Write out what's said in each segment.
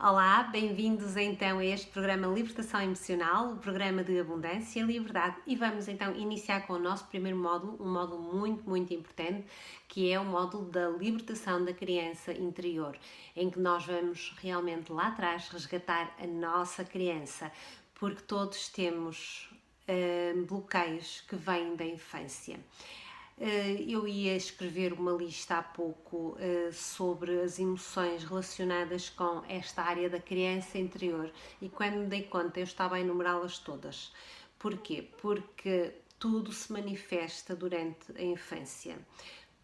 Olá, bem-vindos então a este programa Libertação Emocional, o programa de abundância e liberdade. E vamos então iniciar com o nosso primeiro módulo, um módulo muito importante, que é o módulo da libertação da criança interior, em que nós vamos realmente lá atrás resgatar a nossa criança, porque todos temos bloqueios que vêm da infância. Eu ia escrever uma lista há pouco sobre as emoções relacionadas com esta área da criança interior e quando me dei conta eu estava a enumerá-las todas. Porquê? Porque tudo se manifesta durante a infância.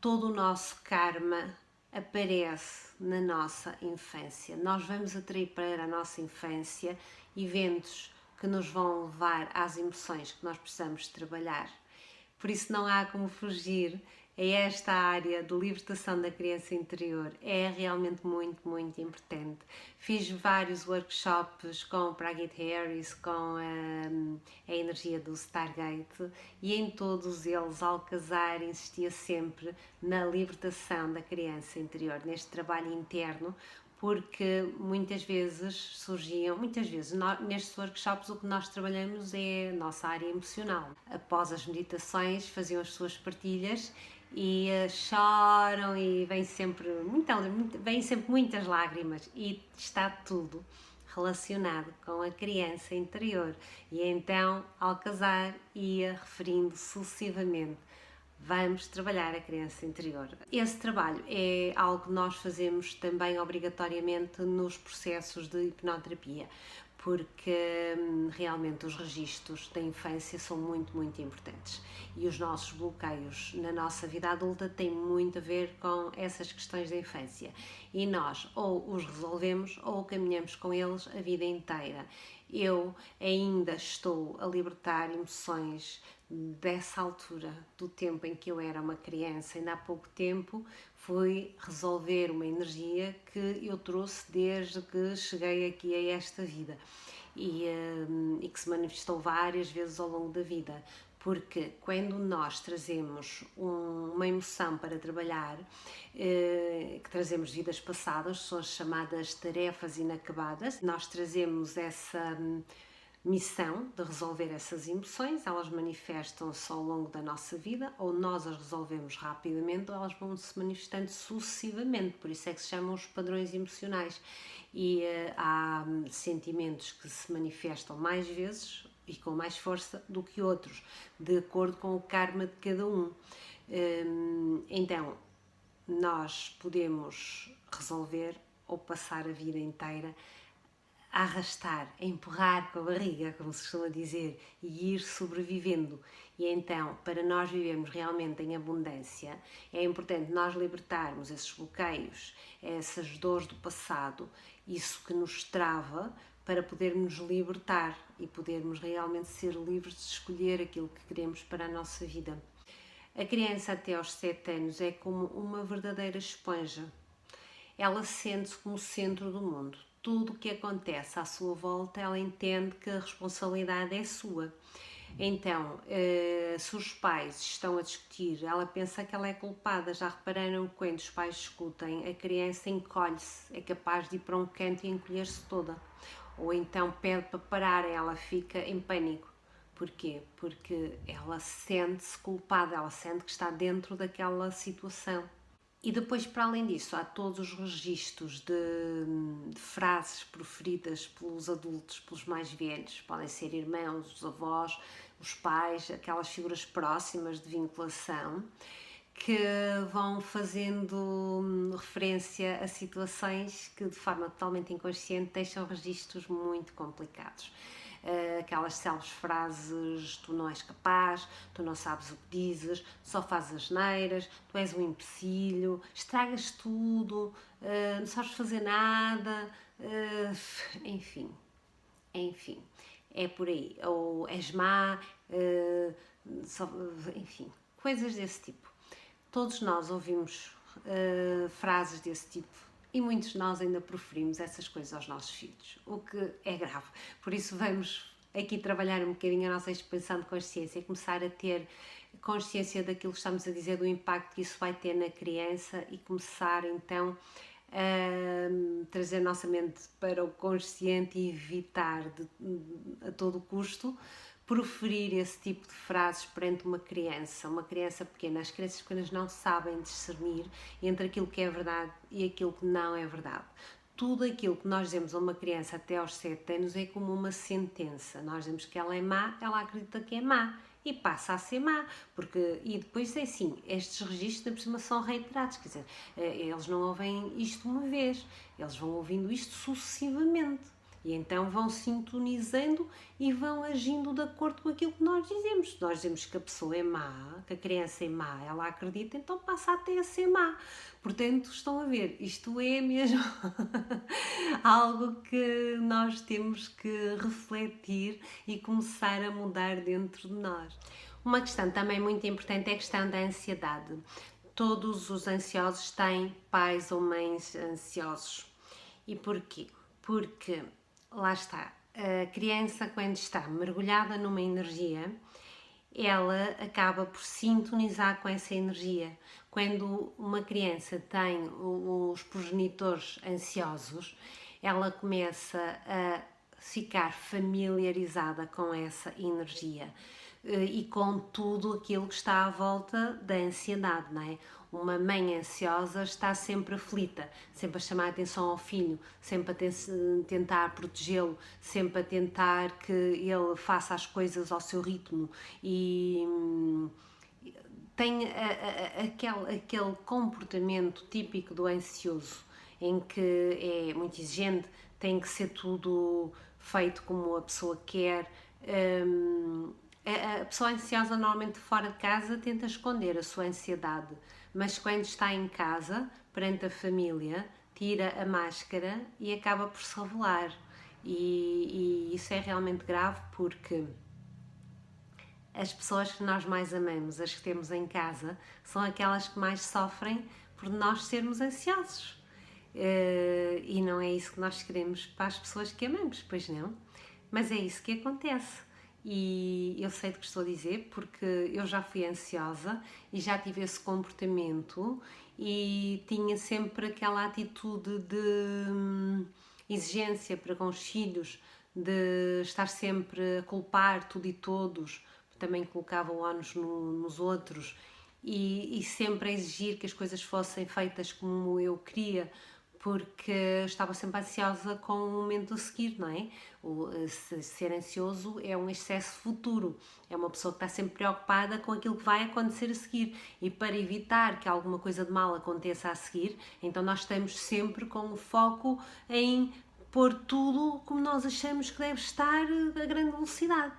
Todo o nosso karma aparece na nossa infância. Nós vamos atrair para a nossa infância eventos que nos vão levar às emoções que nós precisamos trabalhar. Por isso não há como fugir a esta área de libertação da criança interior. É realmente muito importante. Fiz vários workshops com o Pragyat Harris, com a energia do Stargate, e em todos eles Alcazar insistia sempre na libertação da criança interior, neste trabalho interno, porque muitas vezes nestes workshops o que nós trabalhamos é a nossa área emocional. Após as meditações faziam as suas partilhas e choram e vêm sempre muitas lágrimas e está tudo relacionado com a criança interior. E então Alcazar ia referindo sucessivamente: vamos trabalhar a criança interior. Esse trabalho é algo que nós fazemos também obrigatoriamente nos processos de hipnoterapia, porque realmente os registros da infância são muito importantes e os nossos bloqueios na nossa vida adulta têm muito a ver com essas questões da infância e nós ou os resolvemos ou caminhamos com eles a vida inteira. Eu ainda estou a libertar emoções dessa altura do tempo em que eu era uma criança. Ainda há pouco tempo fui resolver uma energia que eu trouxe desde que cheguei aqui a esta vida e que se manifestou várias vezes ao longo da vida. Porque quando nós trazemos uma emoção para trabalhar, que trazemos vidas passadas, são as chamadas tarefas inacabadas, nós trazemos essa missão de resolver essas emoções, elas manifestam-se ao longo da nossa vida, ou nós as resolvemos rapidamente, ou elas vão se manifestando sucessivamente, por isso é que se chamam os padrões emocionais. E há sentimentos que se manifestam mais vezes e com mais força do que outros, de acordo com o karma de cada um. Então, nós podemos resolver ou passar a vida inteira a arrastar, a empurrar com a barriga, como se costuma dizer, e ir sobrevivendo. E então, para nós vivermos realmente em abundância, é importante nós libertarmos esses bloqueios, essas dores do passado, isso que nos trava, para podermos nos libertar e podermos realmente ser livres de escolher aquilo que queremos para a nossa vida. A criança até aos 7 anos é como uma verdadeira esponja. Ela sente-se como o centro do mundo. Tudo o que acontece à sua volta, ela entende que a responsabilidade é sua. Então, se os pais estão a discutir, ela pensa que ela é culpada. Já repararam que quando os pais discutem, a criança encolhe-se, é capaz de ir para um canto e encolher-se toda. Ou então pede para parar, ela fica em pânico. Porquê? Porque ela sente-se culpada, ela sente que está dentro daquela situação. E depois, para além disso, há todos os registros de frases proferidas pelos adultos, pelos mais velhos, podem ser irmãos, os avós, os pais, aquelas figuras próximas de vinculação, que vão fazendo referência a situações que, de forma totalmente inconsciente, deixam registros muito complicados. Aquelas célebres frases: tu não és capaz, tu não sabes o que dizes, só fazes asneiras, tu és um empecilho, estragas tudo, não sabes fazer nada, enfim, é por aí. Ou és má, enfim, coisas desse tipo. Todos nós ouvimos frases desse tipo e muitos de nós ainda proferimos essas coisas aos nossos filhos, o que é grave. Por isso vamos aqui trabalhar um bocadinho a nossa expansão de consciência, começar a ter consciência daquilo que estamos a dizer, do impacto que isso vai ter na criança e começar então trazer a nossa mente para o consciente e evitar a todo custo proferir esse tipo de frases perante uma criança pequena. As crianças pequenas não sabem discernir entre aquilo que é verdade e aquilo que não é verdade. Tudo aquilo que nós dizemos a uma criança até aos 7 anos é como uma sentença. Nós dizemos que ela é má, ela acredita que é má e passa a ser má, e depois é assim, estes registros por cima são reiterados, quer dizer, eles não ouvem isto uma vez, eles vão ouvindo isto sucessivamente. E então vão sintonizando e vão agindo de acordo com aquilo que nós dizemos. Se nós dizemos que a pessoa é má, que a criança é má, ela acredita, então passa até a ser má. Portanto, estão a ver, isto é mesmo algo que nós temos que refletir e começar a mudar dentro de nós. Uma questão também muito importante é a questão da ansiedade. Todos os ansiosos têm pais ou mães ansiosos. E porquê? Porque, lá está, a criança quando está mergulhada numa energia, ela acaba por sintonizar com essa energia. Quando uma criança tem os progenitores ansiosos, ela começa a ficar familiarizada com essa energia e com tudo aquilo que está à volta da ansiedade, não é? Uma mãe ansiosa está sempre aflita, sempre a chamar a atenção ao filho, sempre a tentar protegê-lo, sempre a tentar que ele faça as coisas ao seu ritmo e tem aquele comportamento típico do ansioso, em que é muito exigente, tem que ser tudo feito como a pessoa quer. A pessoa ansiosa normalmente fora de casa tenta esconder a sua ansiedade, mas quando está em casa, perante a família, tira a máscara e acaba por se revelar. E isso é realmente grave porque as pessoas que nós mais amamos, as que temos em casa, são aquelas que mais sofrem por nós sermos ansiosos. E não é isso que nós queremos para as pessoas que amamos, pois não? Mas é isso que acontece. E eu sei do que estou a dizer porque eu já fui ansiosa e já tive esse comportamento e tinha sempre aquela atitude de exigência para com os filhos, de estar sempre a culpar tudo e todos, também colocava o ónus nos outros e sempre a exigir que as coisas fossem feitas como eu queria, porque estava sempre ansiosa com o momento a seguir, não é? Ser ansioso é um excesso futuro, é uma pessoa que está sempre preocupada com aquilo que vai acontecer a seguir e para evitar que alguma coisa de mal aconteça a seguir, então nós estamos sempre com o foco em pôr tudo como nós achamos que deve estar a grande velocidade.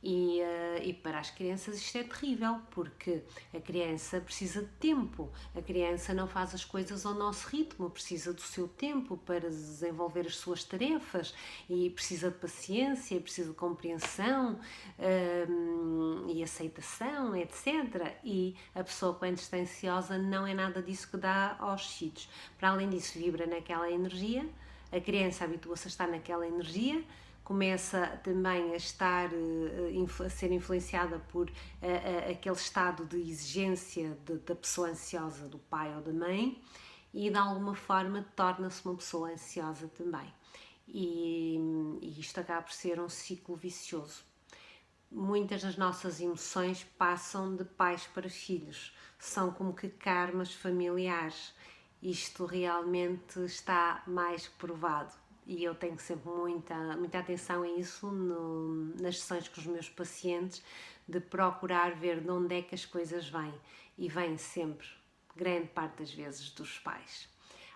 E para as crianças isto é terrível, porque a criança precisa de tempo, a criança não faz as coisas ao nosso ritmo, precisa do seu tempo para desenvolver as suas tarefas e precisa de paciência, precisa de compreensão e aceitação, etc. E a pessoa, quando está ansiosa, não é nada disso que dá aos filhos. Para além disso, vibra naquela energia, a criança habitua-se a estar naquela energia, começa também a estar a ser influenciada por aquele estado de exigência da pessoa ansiosa, do pai ou da mãe, e de alguma forma torna-se uma pessoa ansiosa também. E isto acaba por ser um ciclo vicioso. Muitas das nossas emoções passam de pais para filhos, são como que karmas familiares. Isto realmente está mais que provado e eu tenho sempre muita atenção a isso nas sessões com os meus pacientes, de procurar ver de onde é que as coisas vêm, e vêm sempre, grande parte das vezes, dos pais.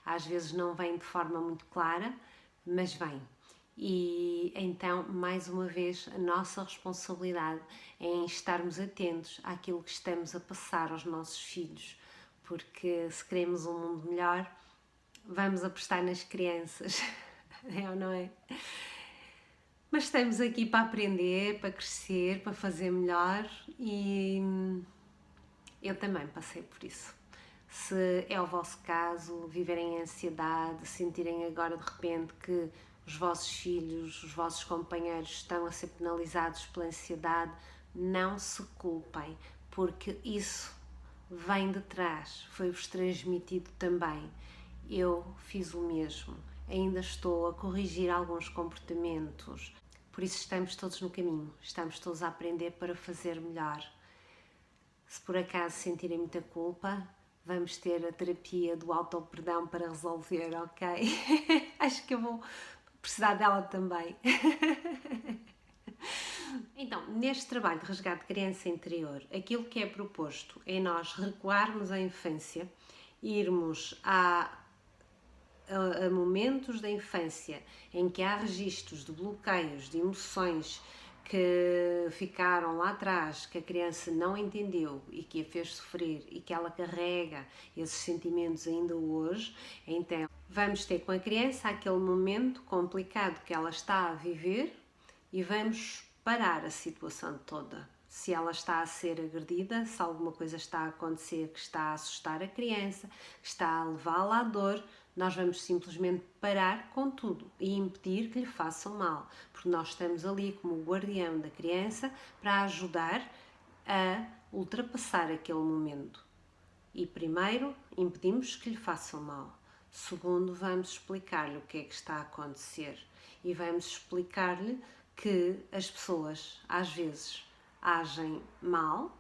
Às vezes não vêm de forma muito clara, mas vêm. E então, mais uma vez, a nossa responsabilidade é em estarmos atentos àquilo que estamos a passar aos nossos filhos, porque se queremos um mundo melhor, vamos apostar nas crianças. É ou não é? Mas estamos aqui para aprender, para crescer, para fazer melhor e eu também passei por isso. Se é o vosso caso, viverem em ansiedade, sentirem agora de repente que os vossos filhos, os vossos companheiros estão a ser penalizados pela ansiedade, não se culpem, porque isso vem de trás, foi-vos transmitido também. eu fiz o mesmo. Ainda estou a corrigir alguns comportamentos, por isso estamos todos no caminho, estamos todos a aprender para fazer melhor. Se por acaso sentirem muita culpa, vamos ter a terapia do auto-perdão para resolver, ok? Acho que eu vou precisar dela também. Então, neste trabalho de resgate de criança interior, aquilo que é proposto é nós recuarmos à infância, irmos a momentos da infância em que há registros de bloqueios, de emoções que ficaram lá atrás, que a criança não entendeu e que a fez sofrer e que ela carrega esses sentimentos ainda hoje. Então, vamos ter com a criança aquele momento complicado que ela está a viver e vamos parar a situação toda. Se ela está a ser agredida, se alguma coisa está a acontecer que está a assustar a criança, que está a levá-la à dor, nós vamos simplesmente parar com tudo e impedir que lhe façam mal, porque nós estamos ali como guardião da criança para ajudar a ultrapassar aquele momento. E primeiro, impedimos que lhe façam mal. Segundo, vamos explicar-lhe o que é que está a acontecer e vamos explicar-lhe que as pessoas às vezes agem mal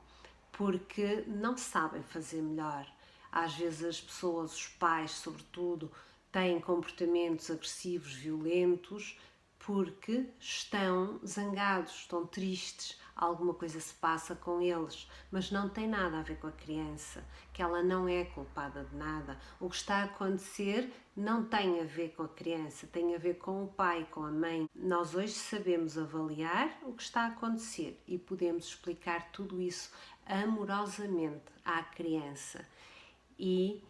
porque não sabem fazer melhor. Às vezes as pessoas, os pais sobretudo, têm comportamentos agressivos, violentos, porque estão zangados, estão tristes, alguma coisa se passa com eles, mas não tem nada a ver com a criança, que ela não é culpada de nada. O que está a acontecer não tem a ver com a criança, tem a ver com o pai, com a mãe. Nós hoje sabemos avaliar o que está a acontecer e podemos explicar tudo isso amorosamente à criança e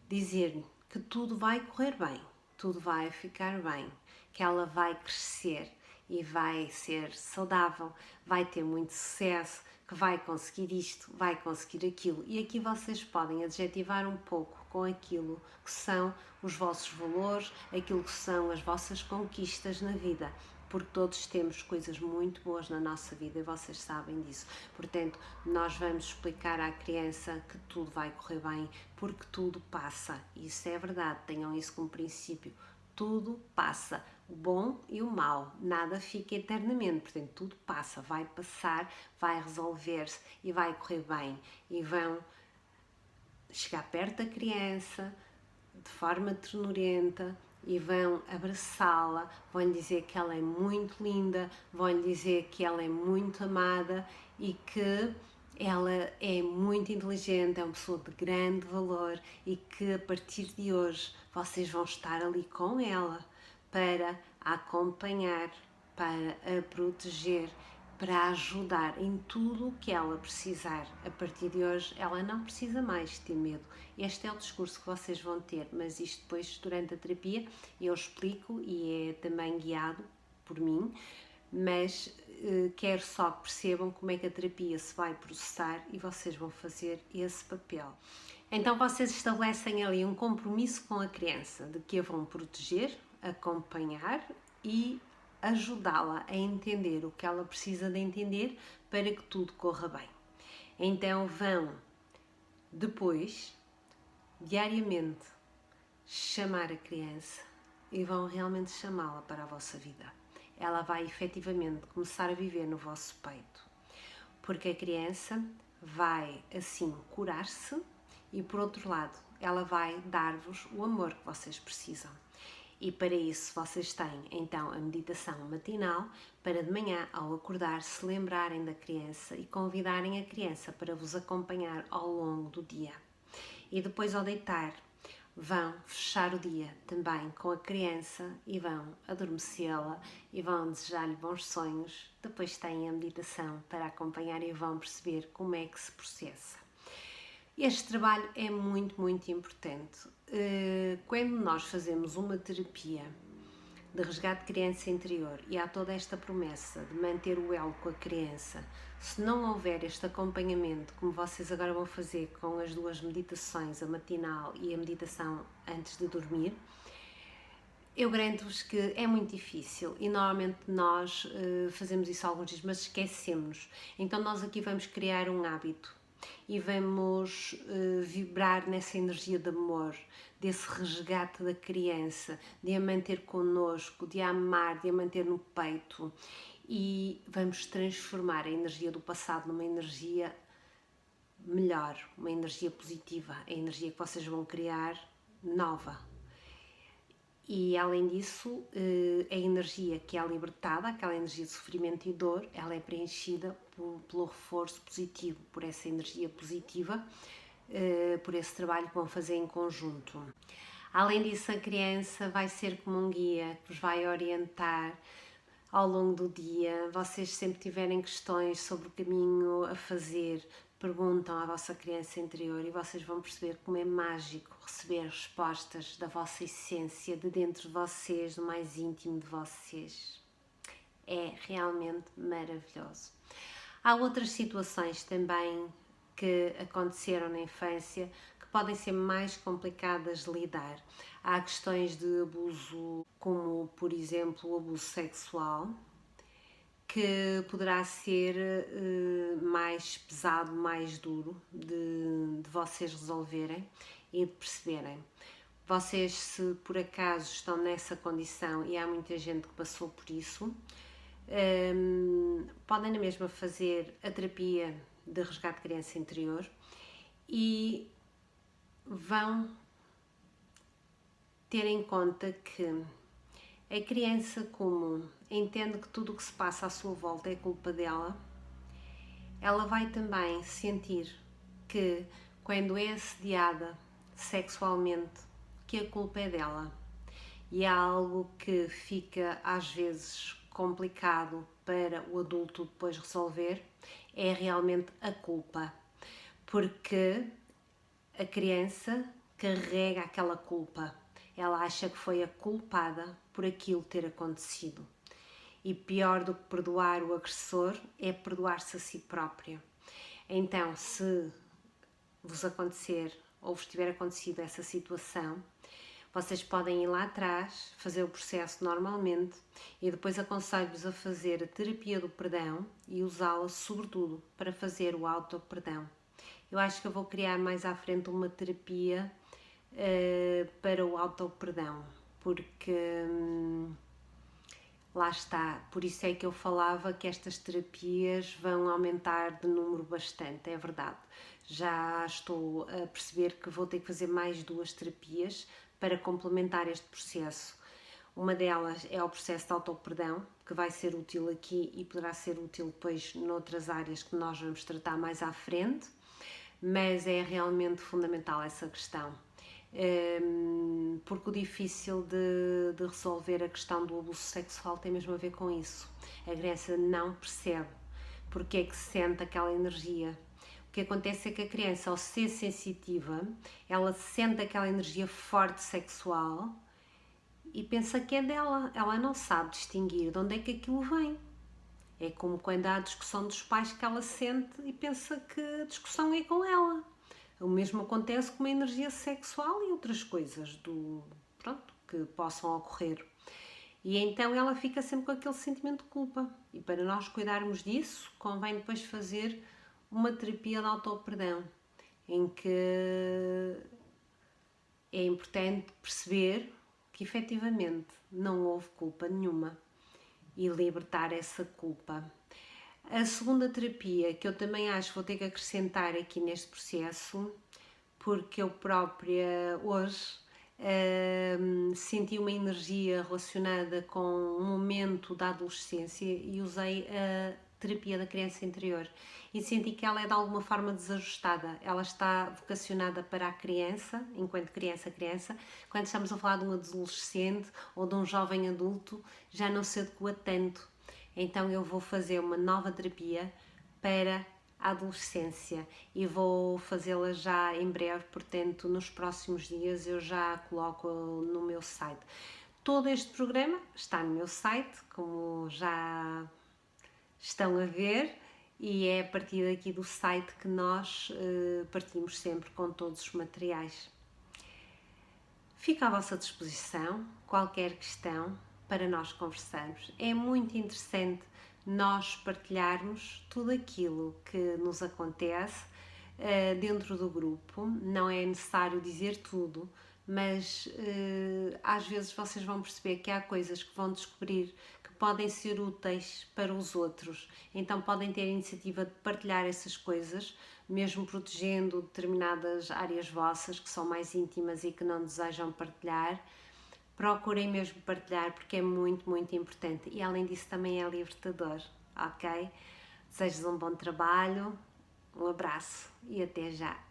dizer-lhe que tudo vai correr bem, tudo vai ficar bem, que ela vai crescer e vai ser saudável, vai ter muito sucesso, que vai conseguir isto, vai conseguir aquilo. E aqui vocês podem adjetivar um pouco com aquilo que são os vossos valores, aquilo que são as vossas conquistas na vida, porque todos temos coisas muito boas na nossa vida e vocês sabem disso. Portanto, nós vamos explicar à criança que tudo vai correr bem, porque tudo passa. Isso é verdade, tenham isso como princípio. Tudo passa, o bom e o mau, nada fica eternamente, portanto tudo passa, vai passar, vai resolver-se e vai correr bem. E vão chegar perto da criança de forma ternurenta e vão abraçá-la, vão-lhe dizer que ela é muito linda, vão-lhe dizer que ela é muito amada e que ela é muito inteligente, é uma pessoa de grande valor e que a partir de hoje vocês vão estar ali com ela para a acompanhar, para a proteger, para a ajudar em tudo o que ela precisar. A partir de hoje ela não precisa mais ter medo. Este é o discurso que vocês vão ter, mas isto depois durante a terapia eu explico e é também guiado por mim, mas quero só que percebam como é que a terapia se vai processar e vocês vão fazer esse papel. Então vocês estabelecem ali um compromisso com a criança de que a vão proteger, acompanhar e ajudá-la a entender o que ela precisa de entender para que tudo corra bem. Então vão depois, diariamente, chamar a criança e vão realmente chamá-la para a vossa vida. Ela vai efetivamente começar a viver no vosso peito, porque a criança vai assim curar-se e por outro lado ela vai dar-vos o amor que vocês precisam. E para isso vocês têm então a meditação matinal para de manhã ao acordar se lembrarem da criança e convidarem a criança para vos acompanhar ao longo do dia. E depois ao deitar vão fechar o dia também com a criança e vão adormecê-la e vão desejar-lhe bons sonhos. Depois têm a meditação para acompanhar e vão perceber como é que se processa. Este trabalho é muito, muito importante. Quando nós fazemos uma terapia de resgate de criança interior e há toda esta promessa de manter o elo com a criança, se não houver este acompanhamento, como vocês agora vão fazer com as duas meditações, a matinal e a meditação antes de dormir, eu garanto-vos que é muito difícil e normalmente nós fazemos isso alguns dias, mas esquecemos-nos. Então nós aqui vamos criar um hábito e vamos vibrar nessa energia de amor, desse resgate da criança, de a manter connosco, de a amar, de a manter no peito, e vamos transformar a energia do passado numa energia melhor, uma energia positiva, a energia que vocês vão criar nova. E além disso, a energia que é libertada, aquela energia de sofrimento e dor, ela é preenchida pelo reforço positivo, por essa energia positiva, por esse trabalho que vão fazer em conjunto. Além disso, a criança vai ser como um guia que vos vai orientar ao longo do dia. Vocês sempre tiverem questões sobre o caminho a fazer, perguntam à vossa criança interior e vocês vão perceber como é mágico receber respostas da vossa essência, de dentro de vocês, do mais íntimo de vocês. É realmente maravilhoso. Há outras situações também que aconteceram na infância que podem ser mais complicadas de lidar. Há questões de abuso, como por exemplo o abuso sexual, que poderá ser mais pesado, mais duro de vocês resolverem e de perceberem. Vocês, se por acaso estão nessa condição, e há muita gente que passou por isso, podem na mesma fazer a terapia de resgate de criança interior e vão ter em conta que a criança comum entende que tudo o que se passa à sua volta é culpa dela. Ela vai também sentir que quando é assediada sexualmente, que a culpa é dela. E é algo que fica às vezes complicado para o adulto depois resolver, é realmente a culpa. Porque a criança carrega aquela culpa. Ela acha que foi a culpada por aquilo ter acontecido. E pior do que perdoar o agressor é perdoar-se a si própria. Então, se vos acontecer ou vos tiver acontecido essa situação, vocês podem ir lá atrás, fazer o processo normalmente e depois aconselho-vos a fazer a terapia do perdão e usá-la sobretudo para fazer o auto-perdão. Eu acho que eu vou criar mais à frente uma terapia para o auto-perdão, porque lá está, por isso é que eu falava que estas terapias vão aumentar de número bastante, é verdade. Já estou a perceber que vou ter que fazer mais 2 terapias para complementar este processo. Uma delas é o processo de auto-perdão, que vai ser útil aqui e poderá ser útil depois noutras áreas que nós vamos tratar mais à frente, mas é realmente fundamental essa questão. Porque o difícil de resolver a questão do abuso sexual tem mesmo a ver com isso. A criança não percebe porque é que sente aquela energia. O que acontece é que a criança, ao ser sensitiva, ela sente aquela energia forte sexual e pensa que é dela. Ela não sabe distinguir de onde é que aquilo vem. É como quando há a discussão dos pais que ela sente e pensa que a discussão é com ela. O mesmo acontece com a energia sexual e outras coisas que possam ocorrer. E então ela fica sempre com aquele sentimento de culpa. E para nós cuidarmos disso, convém depois fazer uma terapia de auto-perdão, em que é importante perceber que efetivamente não houve culpa nenhuma e libertar essa culpa. A segunda terapia, que eu também acho que vou ter que acrescentar aqui neste processo, porque eu própria hoje senti uma energia relacionada com um momento da adolescência e usei a terapia da criança interior e senti que ela é de alguma forma desajustada. Ela está vocacionada para a criança, enquanto criança. Quando estamos a falar de um adolescente ou de um jovem adulto, já não se adequa tanto. Então eu vou fazer uma nova terapia para a adolescência e vou fazê-la já em breve, portanto nos próximos dias eu já a coloco no meu site. Todo este programa está no meu site, como já estão a ver, e é a partir daqui do site que nós partimos sempre com todos os materiais. Fica à vossa disposição qualquer questão para nós conversarmos. É muito interessante nós partilharmos tudo aquilo que nos acontece, dentro do grupo. Não é necessário dizer tudo, mas às vezes vocês vão perceber que há coisas que vão descobrir que podem ser úteis para os outros, então podem ter a iniciativa de partilhar essas coisas, mesmo protegendo determinadas áreas vossas que são mais íntimas e que não desejam partilhar. Procurem mesmo partilhar, porque é muito, muito importante, e além disso também é libertador, ok? Desejo um bom trabalho, um abraço e até já!